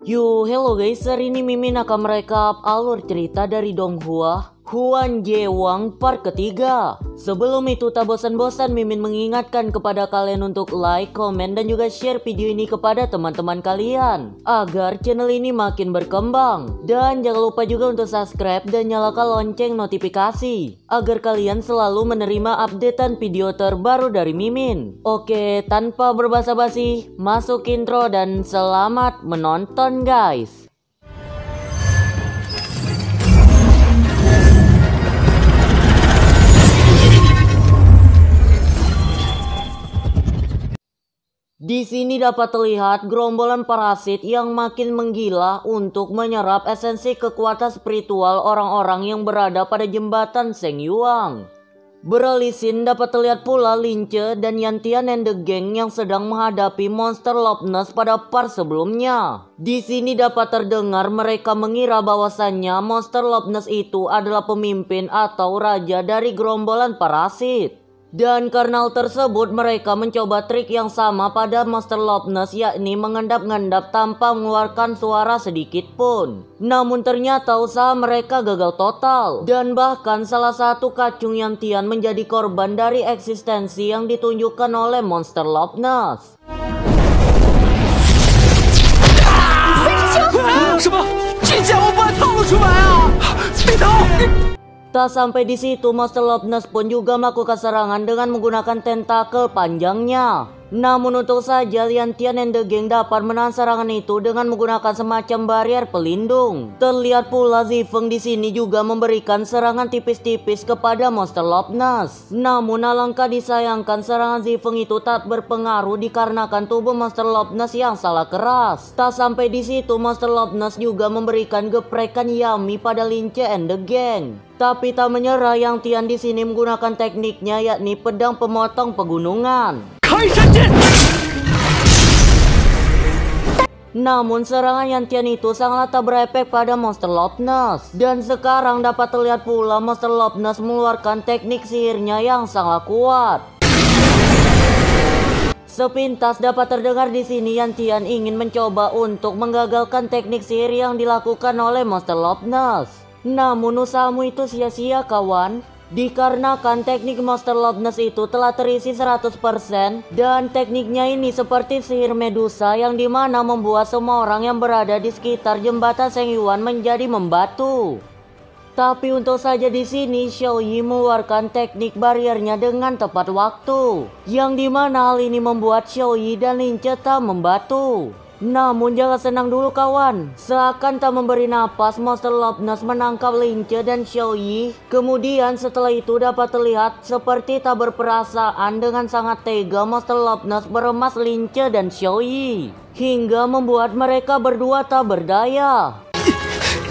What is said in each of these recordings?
Hello guys, hari ini Mimin akan merekap alur cerita dari Donghua, Huan Jewang part ketiga. Sebelum itu tak bosan-bosan Mimin mengingatkan kepada kalian untuk like, komen, dan juga share video ini kepada teman-teman kalian agar channel ini makin berkembang. Dan jangan lupa juga untuk subscribe dan nyalakan lonceng notifikasi agar kalian selalu menerima updatean video terbaru dari Mimin. Oke, tanpa berbasa-basi, masuk intro dan selamat menonton guys. Di sini dapat terlihat gerombolan parasit yang makin menggila untuk menyerap esensi kekuatan spiritual orang-orang yang berada pada jembatan Sheng Yuang. Beralih scene dapat terlihat pula Lince dan Yantian and the Gang yang sedang menghadapi monster Loch Ness pada part sebelumnya. Di sini dapat terdengar mereka mengira bahwasannya monster Loch Ness itu adalah pemimpin atau raja dari gerombolan parasit. Dan karena hal tersebut mereka mencoba trik yang sama pada monster Loch Ness, yakni mengendap-ngendap tanpa mengeluarkan suara sedikit pun. Namun ternyata usaha mereka gagal total. Dan bahkan salah satu kacung Yantian menjadi korban dari eksistensi yang ditunjukkan oleh monster Loch Ness. Tak sampai di situ, monster Loch Ness pun juga melakukan serangan dengan menggunakan tentakel panjangnya. Namun untuk saja Yantian and the Gang dapat menahan serangan itu dengan menggunakan semacam barrier pelindung. Terlihat pula Zifeng di sini juga memberikan serangan tipis-tipis kepada monster Loch Ness. Namun alangkah disayangkan serangan Zifeng itu tak berpengaruh dikarenakan tubuh monster Loch Ness yang sangat keras. Tak sampai di situ, monster Loch Ness juga memberikan geprekan Yami pada Lince and the Gang. Tapi tak menyerah, Yantian di sini menggunakan tekniknya, yakni pedang pemotong pegunungan. Namun serangan Yantian itu sangat tak berefek pada monster Loch Ness. Dan sekarang dapat terlihat pula monster Loch Ness mengeluarkan teknik sihirnya yang sangat kuat. Sepintas dapat terdengar di sini Yantian ingin mencoba untuk menggagalkan teknik sihir yang dilakukan oleh monster Loch Ness. Namun usahamu itu sia-sia kawan, dikarenakan teknik monster Loch Ness itu telah terisi 100% dan tekniknya ini seperti sihir Medusa yang dimana membuat semua orang yang berada di sekitar jembatan Sheng Yuan menjadi membatu. Tapi untuk saja di sini Xiao Yi mengeluarkan teknik bariernya dengan tepat waktu, yang dimana hal ini membuat Xiao Yi dan Lince tak membatu. Namun jangan senang dulu kawan, seakan tak memberi napas monster Loch Ness menangkap Lince dan Xiao Yi. Kemudian setelah itu dapat terlihat seperti tak berperasaan dengan sangat tega monster Loch Ness beremas Lince dan Xiao Yi, hingga membuat mereka berdua tak berdaya.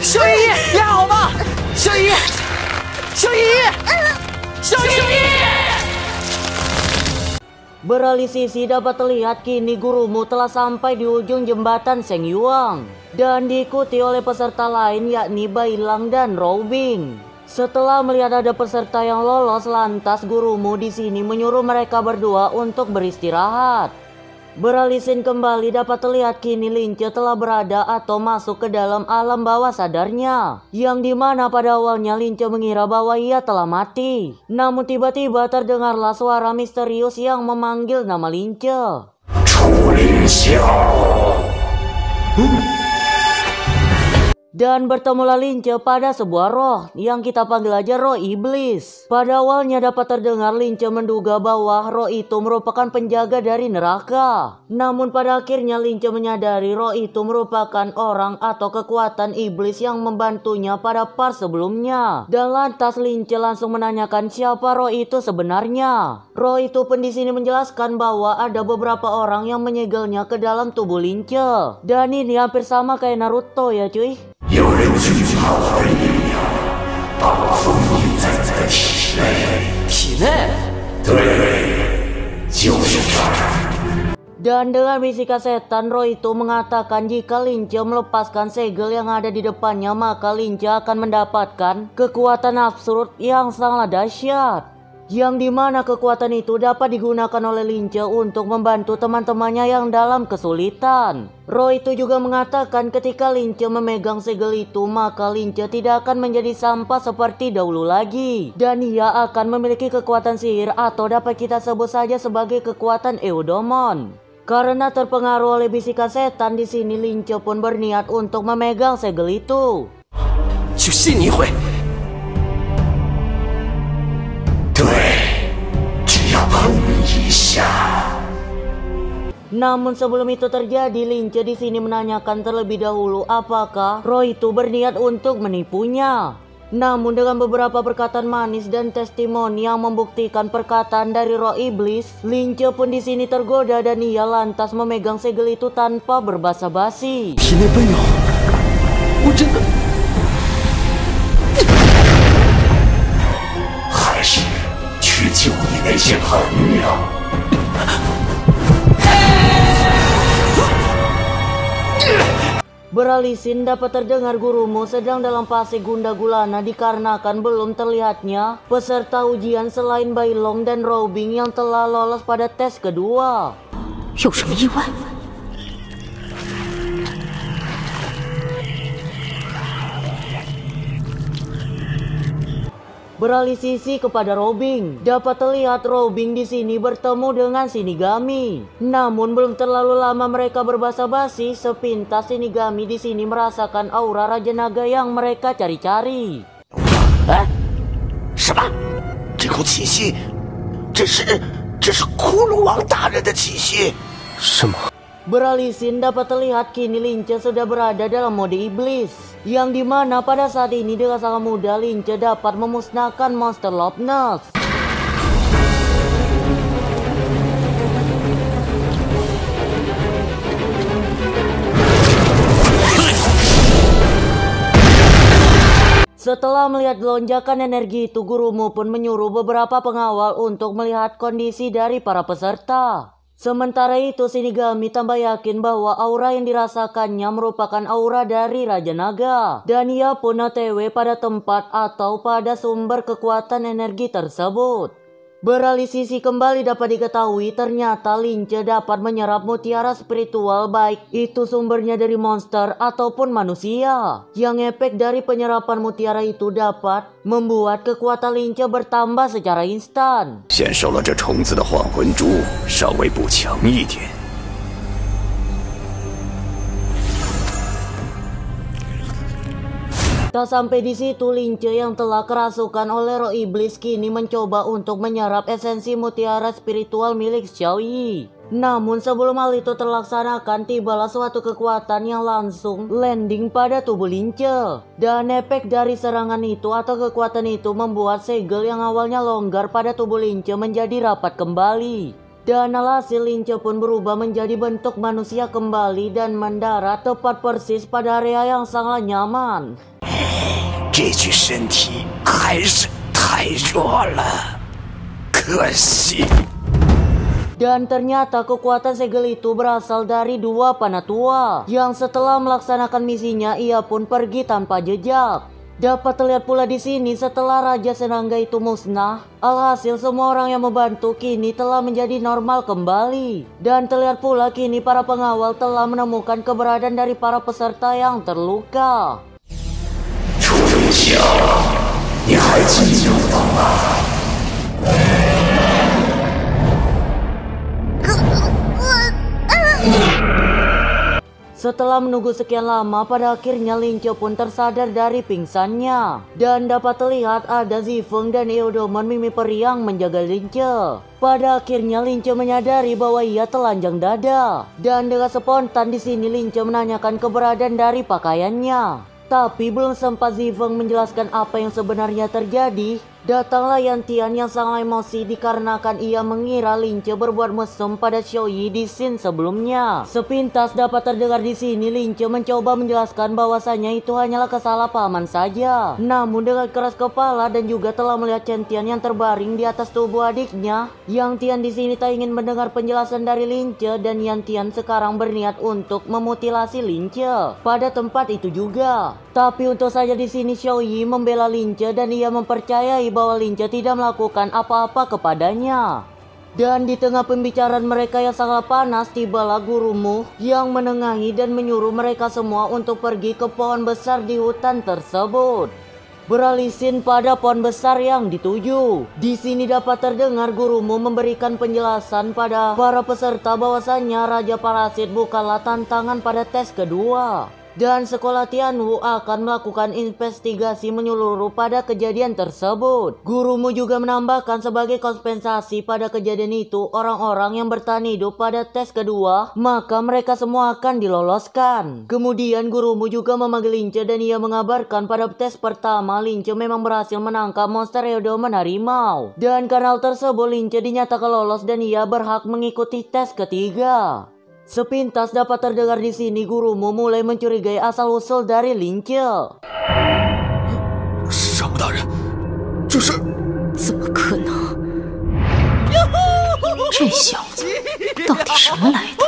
Xiao Yi, ya Allah! Xiao Yi! Xiao Yi! Xiao Yi! Beralih sisi dapat terlihat kini gurumu telah sampai di ujung jembatan Sheng Yuang dan diikuti oleh peserta lain yakni Bailang dan Robing. Setelah melihat ada peserta yang lolos, lantas gurumu di sini menyuruh mereka berdua untuk beristirahat. Beralih scene kembali dapat terlihat kini Lince telah berada atau masuk ke dalam alam bawah sadarnya, yang dimana pada awalnya Lince mengira bahwa ia telah mati. Namun tiba-tiba terdengarlah suara misterius yang memanggil nama Lince. Dan bertemulah Lince pada sebuah roh yang kita panggil aja roh iblis. Pada awalnya dapat terdengar Lince menduga bahwa roh itu merupakan penjaga dari neraka. Namun pada akhirnya Lince menyadari roh itu merupakan orang atau kekuatan iblis yang membantunya pada part sebelumnya. Dan lantas Lince langsung menanyakan siapa roh itu sebenarnya. Roh itu pun di sini menjelaskan bahwa ada beberapa orang yang menyegelnya ke dalam tubuh Lince. Dan ini hampir sama kayak Naruto ya cuy. Dan dengan bisikan setan, roh itu mengatakan jika Lince melepaskan segel yang ada di depannya, maka Lince akan mendapatkan kekuatan absurd yang sangat dahsyat. yang dimana kekuatan itu dapat digunakan oleh Lince untuk membantu teman-temannya yang dalam kesulitan. Roh itu juga mengatakan ketika Lince memegang segel itu, maka Lince tidak akan menjadi sampah seperti dahulu lagi, dan ia akan memiliki kekuatan sihir atau dapat kita sebut saja sebagai kekuatan Eudomon. Karena terpengaruh oleh bisikan setan di sini, Lince pun berniat untuk memegang segel itu. Namun sebelum itu terjadi, Lince di sini menanyakan terlebih dahulu apakah roh itu berniat untuk menipunya. Namun dengan beberapa perkataan manis dan testimoni yang membuktikan perkataan dari roh iblis, Lince pun di sini tergoda dan ia lantas memegang segel itu tanpa berbasa-basi. Beralih scene dapat terdengar gurumu sedang dalam fase gundah gulana dikarenakan belum terlihatnya peserta ujian selain Bailong dan Robing yang telah lolos pada tes kedua. Beralih sisi kepada Robing, dapat terlihat Robing di sini bertemu dengan Shinigami. Namun belum terlalu lama mereka berbasa-basi, sepintas Shinigami di sini merasakan aura Raja Naga yang mereka cari-cari. Beralih scene dapat terlihat kini Lince sudah berada dalam mode iblis, yang dimana pada saat ini dengan sangat mudah Lince dapat memusnahkan monster Loch Ness. Setelah melihat lonjakan energi itu, gurumu pun menyuruh beberapa pengawal untuk melihat kondisi dari para peserta. Sementara itu Shinigami tambah yakin bahwa aura yang dirasakannya merupakan aura dari Raja Naga, dan ia pun OTW pada tempat atau pada sumber kekuatan energi tersebut. Beralih sisi kembali dapat diketahui ternyata Lince dapat menyerap mutiara spiritual, baik itu sumbernya dari monster ataupun manusia, yang efek dari penyerapan mutiara itu dapat membuat kekuatan Lince bertambah secara instan. Tak sampai di situ, Lince yang telah kerasukan oleh roh iblis kini mencoba untuk menyerap esensi mutiara spiritual milik Xiao Yi. Namun sebelum hal itu terlaksanakan, tibalah suatu kekuatan yang langsung landing pada tubuh Lince. Dan efek dari serangan itu atau kekuatan itu membuat segel yang awalnya longgar pada tubuh Lince menjadi rapat kembali. Dan alhasil Lince pun berubah menjadi bentuk manusia kembali dan mendarat tepat persis pada area yang sangat nyaman. Dan ternyata kekuatan segel itu berasal dari dua panah tua, yang setelah melaksanakan misinya ia pun pergi tanpa jejak. Dapat terlihat pula di sini setelah Raja Senangga itu musnah, alhasil semua orang yang membantu kini telah menjadi normal kembali. Dan terlihat pula kini para pengawal telah menemukan keberadaan dari para peserta yang terluka. Setelah menunggu sekian lama, pada akhirnya Lince pun tersadar dari pingsannya. Dan dapat terlihat ada Zifeng dan Eudomon Mimi Peri yang menjaga Lince. Pada akhirnya Lince menyadari bahwa ia telanjang dada. Dan dengan spontan di sini Lince menanyakan keberadaan dari pakaiannya. Tapi belum sempat Zifeng menjelaskan apa yang sebenarnya terjadi, datanglah Yantian yang sangat emosi dikarenakan ia mengira Lince berbuat mesum pada Xiao Yi di scene sebelumnya. Sepintas dapat terdengar di sini Lince mencoba menjelaskan bahwasanya itu hanyalah kesalahpahaman saja. Namun dengan keras kepala dan juga telah melihat Yantian yang terbaring di atas tubuh adiknya, Yantian di sini tak ingin mendengar penjelasan dari Lince dan Yantian sekarang berniat untuk memutilasi Lince pada tempat itu juga. Tapi untuk saja di sini Xiao Yi membela Lince dan ia mempercayai bahwa Lince tidak melakukan apa-apa kepadanya. Dan di tengah pembicaraan mereka yang sangat panas, tibalah gurumu yang menengahi dan menyuruh mereka semua untuk pergi ke pohon besar di hutan tersebut. Beralisin pada pohon besar yang dituju. Di sini dapat terdengar gurumu memberikan penjelasan pada para peserta bahwasannya Raja Parasit bukanlah tantangan pada tes kedua. Dan sekolah Tianwu akan melakukan investigasi menyeluruh pada kejadian tersebut. Gurumu juga menambahkan sebagai kompensasi pada kejadian itu, orang-orang yang bertahan hidup pada tes kedua, maka mereka semua akan diloloskan. Kemudian gurumu juga memanggil Lince dan ia mengabarkan pada tes pertama Lince memang berhasil menangkap monster Eodoman harimau. Dan karena hal tersebut Lince dinyatakan lolos dan ia berhak mengikuti tes ketiga. Sepintas dapat terdengar di sini gurumu mulai mencurigai asal-usul dari Lince. 上部大人，这是怎么可能？这小子到底什么来头？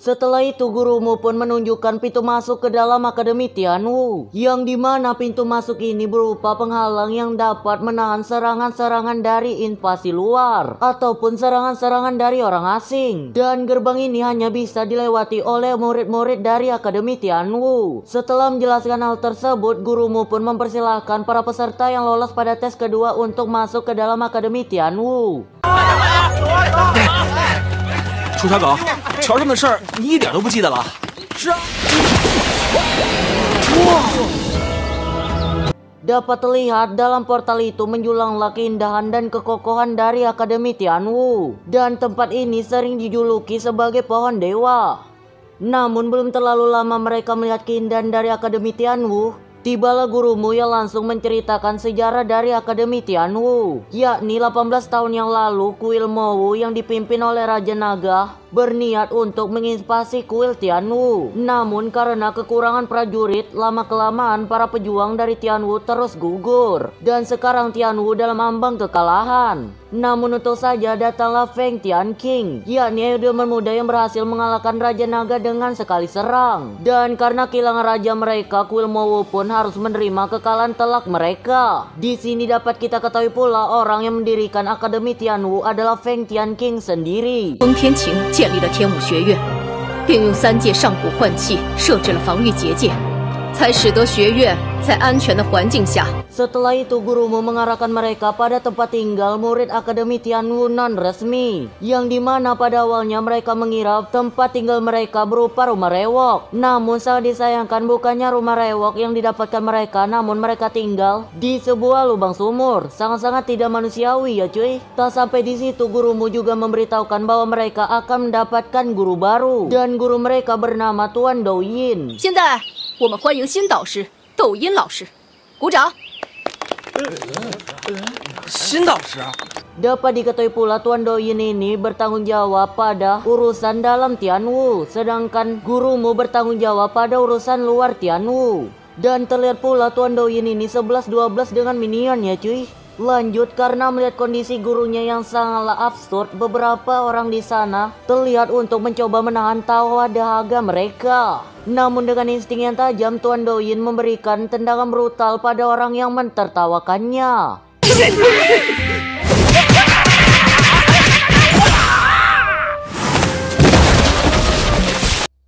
Setelah itu gurumu pun menunjukkan pintu masuk ke dalam Akademi Tianwu, yang dimana pintu masuk ini berupa penghalang yang dapat menahan serangan-serangan dari invasi luar ataupun serangan-serangan dari orang asing. Dan gerbang ini hanya bisa dilewati oleh murid-murid dari Akademi Tianwu. Setelah menjelaskan hal tersebut, gurumu pun mempersilahkan para peserta yang lolos pada tes kedua untuk masuk ke dalam Akademi Tianwu. 楚小狗，桥上的事儿你一点都不记得了？是啊。哇！ Dapat terlihat dalam portal itu menjulanglah keindahan dan kekokohan dari Akademi Tianwu. Dan tempat ini sering dijuluki sebagai pohon dewa. Namun belum terlalu lama mereka melihat keindahan dari Akademi Tianwu, tibalah gurumu yang langsung menceritakan sejarah dari Akademi Tianwu, yakni 18 tahun yang lalu kuil Mowu yang dipimpin oleh Raja Naga berniat untuk menginvasi kuil Tianwu. Namun karena kekurangan prajurit, lama-kelamaan para pejuang dari Tianwu terus gugur. Dan sekarang Tianwu dalam ambang kekalahan. Namun untung saja datanglah Feng Tianqing, yakni Eodoman muda yang berhasil mengalahkan Raja Naga dengan sekali serang. Dan karena kehilangan raja mereka, kuil Mowu pun harus menerima kekalahan telak mereka. Di sini dapat kita ketahui pula orang yang mendirikan Akademi Tianwu adalah Feng Tianqing sendiri. 风天晴建立了天武学院，并用3届上古幻器设置了防御结界，才使得学院在安全的环境下。 Setelah itu gurumu mengarahkan mereka pada tempat tinggal murid Akademi Tianwu non-resmi, yang dimana pada awalnya mereka mengira tempat tinggal mereka berupa rumah rewok. Namun sangat disayangkan bukannya rumah rewok yang didapatkan mereka, namun mereka tinggal di sebuah lubang sumur. Sangat-sangat tidak manusiawi ya cuy. Tak sampai di situ gurumu juga memberitahukan bahwa mereka akan mendapatkan guru baru, dan guru mereka bernama Tuan Douyin. 现在我们欢迎新导师窦音老师，鼓掌。 新导师， Dapat diketahui pula Tuan Douyin ini bertanggung jawab pada urusan dalam Tianwu, sedangkan gurumu bertanggung jawab pada urusan luar Tianwu. Dan terlihat pula Tuan Douyin ini 11-12 dengan minion ya cuy. Lanjut, karena melihat kondisi gurunya yang sangatlah absurd, beberapa orang di sana terlihat untuk mencoba menahan tawa dahaga mereka. Namun dengan insting yang tajam, Tuan Douyin memberikan tendangan brutal pada orang yang mentertawakannya.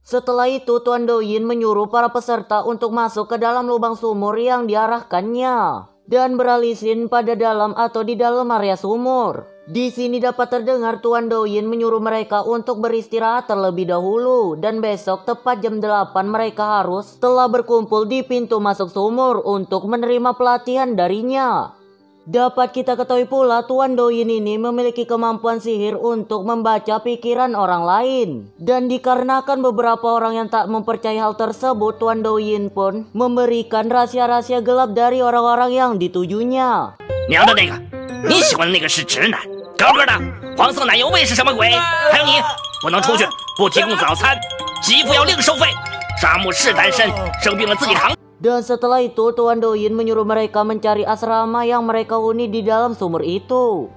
Setelah itu Tuan Douyin menyuruh para peserta untuk masuk ke dalam lubang sumur yang diarahkannya dan beralisin pada dalam atau di dalam area sumur. Di sini dapat terdengar Tuan Douyin menyuruh mereka untuk beristirahat terlebih dahulu, dan besok tepat jam 8 mereka harus telah berkumpul di pintu masuk sumur untuk menerima pelatihan darinya. Dapat kita ketahui pula Tuan Douyin ini memiliki kemampuan sihir untuk membaca pikiran orang lain. Dan dikarenakan beberapa orang yang tak mempercayai hal tersebut, Tuan Douyin pun memberikan rahasia-rahasia gelap dari orang-orang yang ditujunya. 娘的那个，你喜欢的那个是直男，高个的黄色奶油味是什么鬼？还有你，不能出去，不提供早餐，媳妇要另收费。沙漠是单身，生病了自己扛。 Dan setelah itu Tuan Douyin menyuruh mereka mencari asrama yang mereka huni di dalam sumur itu.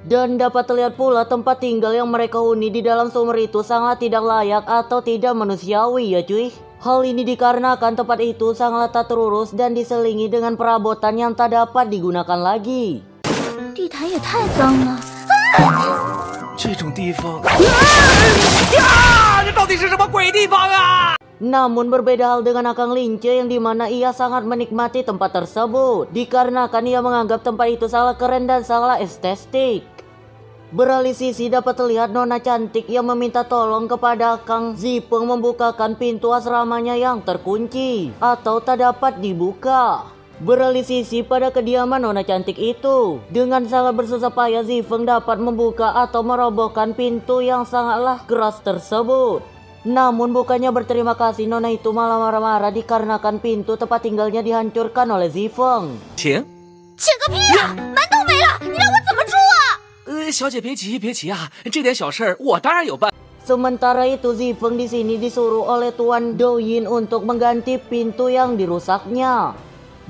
Dan dapat terlihat pula tempat tinggal yang mereka huni di dalam sumur itu sangat tidak layak atau tidak manusiawi ya cuy. Hal ini dikarenakan tempat itu sangatlah tak terurus dan diselingi dengan perabotan yang tak dapat digunakan lagi. 地毯也太脏了。这种地方，这到底是什么鬼地方啊？ Namun berbeda hal dengan Akang Lince yang dimana ia sangat menikmati tempat tersebut dikarenakan ia menganggap tempat itu sangat keren dan sangat estetik. Beralih sisi dapat terlihat nona cantik yang meminta tolong kepada Kang Zipeng membukakan pintu asramanya yang terkunci atau tak dapat dibuka. Beralih sisi pada kediaman nona cantik itu, dengan sangat bersusah payah Zifeng dapat membuka atau merobohkan pintu yang sangatlah keras tersebut. Namun bukannya berterima kasih, nona itu malah marah-marah dikarenakan pintu tempat tinggalnya dihancurkan oleh Zifeng. 请，请个屁呀！门都没了，你让我怎么住啊？小姐别急别急啊，这点小事儿我当然有办。 Sementara itu Zifeng di sini disuruh oleh Tuan Douyin untuk mengganti pintu yang dirusaknya.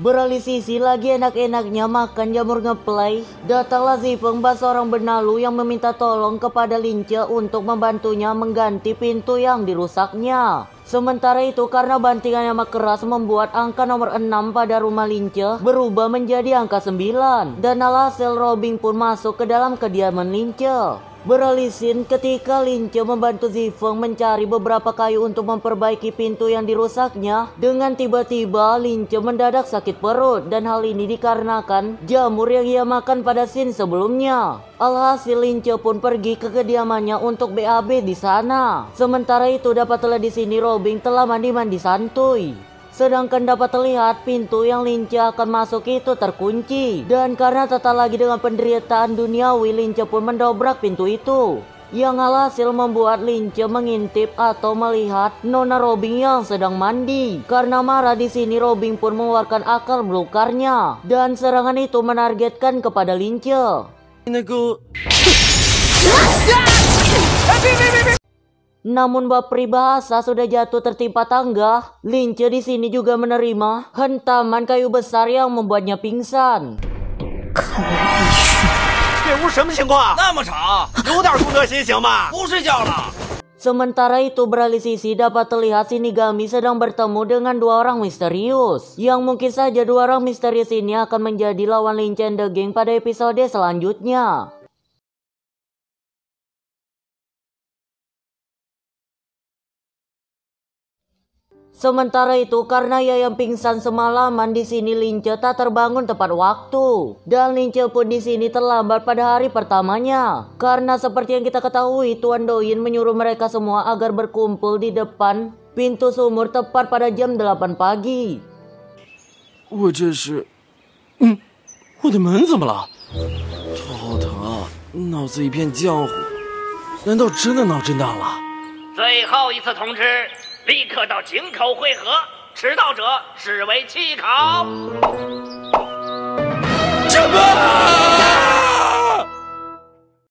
Beralih sisi lagi enak-enaknya makan jamur ngeplay, datanglah Zifeng seorang benalu yang meminta tolong kepada Lince untuk membantunya mengganti pintu yang dirusaknya. Sementara itu karena bantingan yang keras membuat angka nomor 6 pada rumah Lince berubah menjadi angka 9 dan alhasil Robin pun masuk ke dalam kediaman Lince. Beralih scene ketika Lince membantu Zifeng mencari beberapa kayu untuk memperbaiki pintu yang dirusaknya. Dengan tiba-tiba Lince mendadak sakit perut dan hal ini dikarenakan jamur yang ia makan pada scene sebelumnya. Alhasil Lince pun pergi ke kediamannya untuk BAB di sana. Sementara itu dapatlah di sini Robin telah mandi-mandi santuy. Sedangkan dapat terlihat pintu yang Lince akan masuk itu terkunci. Dan karena tetap lagi dengan penderitaan duniawi, Lince pun mendobrak pintu itu. Yang alhasil membuat Lince mengintip atau melihat nona Robin yang sedang mandi. Karena marah di sini Robin pun mengeluarkan akal melukarnya. Dan serangan itu menargetkan kepada Lince. Namun bab peribahasa sudah jatuh tertimpa tangga, Lince di sini juga menerima hentaman kayu besar yang membuatnya pingsan. 这屋什么情况？那么吵，有点公德心行吗？不睡觉了。 Sementara itu beralih sisi dapat terlihat Shinigami sedang bertemu dengan dua orang misterius. Yang mungkin saja dua orang misterius ini akan menjadi lawan Lince and the Gang pada episode selanjutnya. Sementara itu karena ia yang pingsan semalaman di sini Lince tak terbangun tepat waktu dan Lince pun di sini terlambat pada hari pertamanya. Karena seperti yang kita ketahui Tuan Douyin menyuruh mereka semua agar berkumpul di depan pintu sumur tepat pada jam 8 pagi. 我这是，我的门怎么了？头好疼啊，脑子一片浆糊，难道真的脑震荡了？最后一次通知。 立刻到井口汇合，迟到者视为弃考。